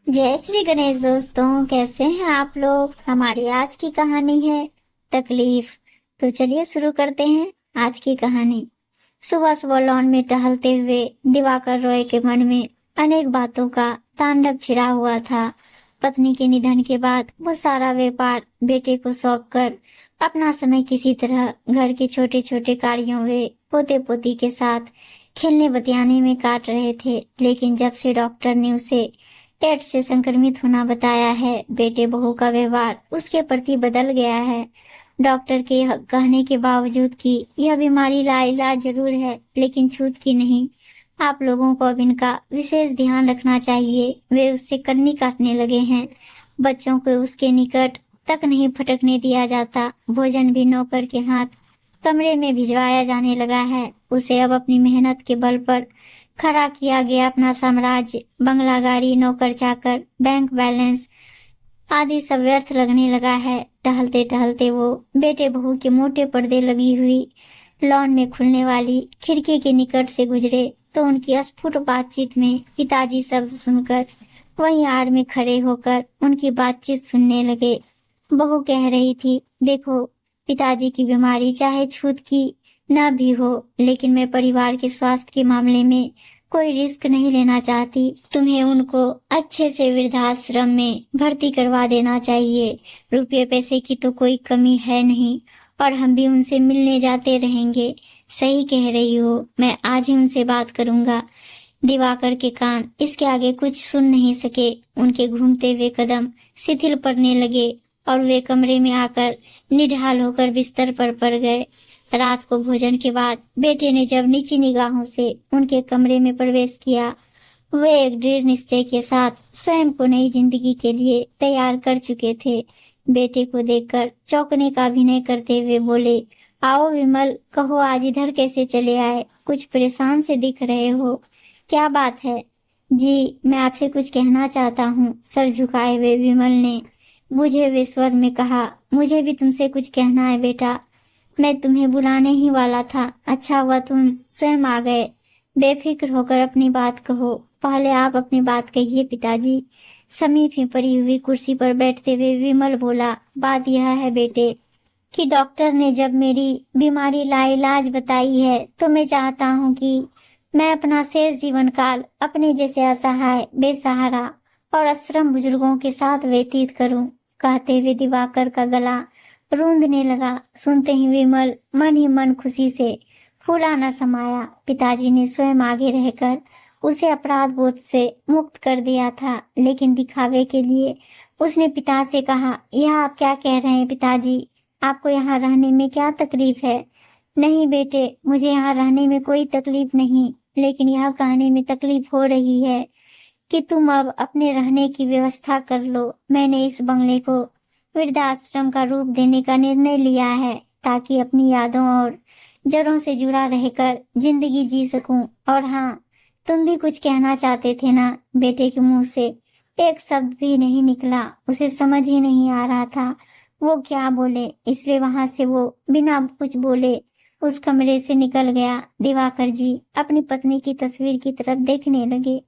जय श्री गणेश दोस्तों, कैसे हैं आप लोग। हमारी आज की कहानी है तकलीफ। तो चलिए शुरू करते हैं आज की कहानी। सुबह सुबह लॉन में टहलते हुए दिवाकर रॉय के मन में अनेक बातों का तांडव छिड़ा हुआ था। पत्नी के निधन के बाद वो सारा व्यापार बेटे को सौंपकर अपना समय किसी तरह घर के छोटे छोटे कार्यों व पोते पोती के साथ खेलने बतियाने में काट रहे थे। लेकिन जब से डॉक्टर ने उसे एड्स से संक्रमित होना बताया है, बेटे बहू का व्यवहार उसके प्रति बदल गया है। डॉक्टर के कहने के बावजूद कि यह बीमारी लाइलाज जरूर है, लेकिन छूतकी नहीं। आप लोगों को अब इनका विशेष ध्यान रखना चाहिए। वे उससे कन्नी काटने लगे हैं। बच्चों को उसके निकट तक नहीं फटकने दिया जाता। भोजन भी नौकर के हाथ कमरे में भिजवाया जाने लगा है। उसे अब अपनी मेहनत के बल पर खड़ा किया गया अपना साम्राज्य, बंगला, गाड़ी, नौकर चाकर, बैंक बैलेंस आदि सब व्यर्थ लगने लगा है। टहलते टहलते वो बेटे बहू के मोटे पर्दे लगी हुई लॉन में खुलने वाली खिड़की के निकट से गुजरे तो उनकी अस्फुट बातचीत में पिताजी शब्द सुनकर वहीं आड़ में खड़े होकर उनकी बातचीत सुनने लगे। बहू कह रही थी, देखो पिताजी की बीमारी चाहे छूत की न भी हो, लेकिन मैं परिवार के स्वास्थ्य के मामले में कोई रिस्क नहीं लेना चाहती। तुम्हें उनको अच्छे से वृद्धाश्रम में भर्ती करवा देना चाहिए। रुपये पैसे की तो कोई कमी है नहीं और हम भी उनसे मिलने जाते रहेंगे। सही कह रही हो, मैं आज ही उनसे बात करूंगा। दिवाकर के कान इसके आगे कुछ सुन नहीं सके। उनके घूमते हुए कदम शिथिल पड़ने लगे और वे कमरे में आकर निढाल होकर बिस्तर पर पड़ गए। रात को भोजन के बाद बेटे ने जब नीची निगाहों से उनके कमरे में प्रवेश किया, वे एक दृढ़ निश्चय के साथ स्वयं को नई जिंदगी के लिए तैयार कर चुके थे। बेटे को देखकर चौंकने का अभिनय करते हुए बोले, आओ विमल, कहो आज इधर कैसे चले आए? कुछ परेशान से दिख रहे हो, क्या बात है? जी, मैं आपसे कुछ कहना चाहता हूँ। सर झुकाए हुए विमल ने बुझे हुए स्वर में कहा, मुझे भी तुमसे कुछ कहना है बेटा। मैं तुम्हें बुलाने ही वाला था। अच्छा हुआ तुम स्वयं आ गए। बेफिक्र होकर अपनी बात कहो। पहले आप अपनी बात कहिए पिताजी। समीप ही पड़ी हुई कुर्सी पर बैठते हुए विमल बोला, बात यह है बेटे कि डॉक्टर ने जब मेरी बीमारी लाइलाज बताई है तो मैं चाहता हूँ कि मैं अपना शेष जीवन काल अपने जैसे असहाय, बेसहारा और अश्रम बुजुर्गों के साथ व्यतीत करूं। कहते हुए दिवाकर का गला रूंधने लगा। सुनते ही विमल मन ही मन खुशी से फूला न समाया। पिताजी ने स्वयं आगे रहकर उसे अपराध बोध से मुक्त कर दिया था, लेकिन दिखावे के लिए उसने पिता से कहा, यह आप क्या कह रहे हैं पिताजी? आपको यहाँ रहने में क्या तकलीफ है? नहीं बेटे, मुझे यहाँ रहने में कोई तकलीफ नहीं, लेकिन यह कहने में तकलीफ हो रही है कि तुम अब अपने रहने की व्यवस्था कर लो। मैंने इस बंगले को वृद्धाश्रम का रूप देने का निर्णय लिया है ताकि अपनी यादों और जड़ों से जुड़ा रहकर जिंदगी जी सकूं। और हाँ, तुम भी कुछ कहना चाहते थे ना? बेटे के मुंह से एक शब्द भी नहीं निकला। उसे समझ ही नहीं आ रहा था वो क्या बोले, इसलिए वहां से वो बिना कुछ बोले उस कमरे से निकल गया। दिवाकर जी अपनी पत्नी की तस्वीर की तरफ देखने लगे।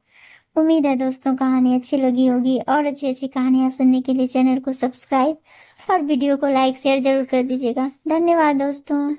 उम्मीद है दोस्तों कहानी अच्छी लगी होगी और अच्छी अच्छी कहानियां सुनने के लिए चैनल को सब्सक्राइब और वीडियो को लाइक शेयर जरूर कर दीजिएगा। धन्यवाद दोस्तों।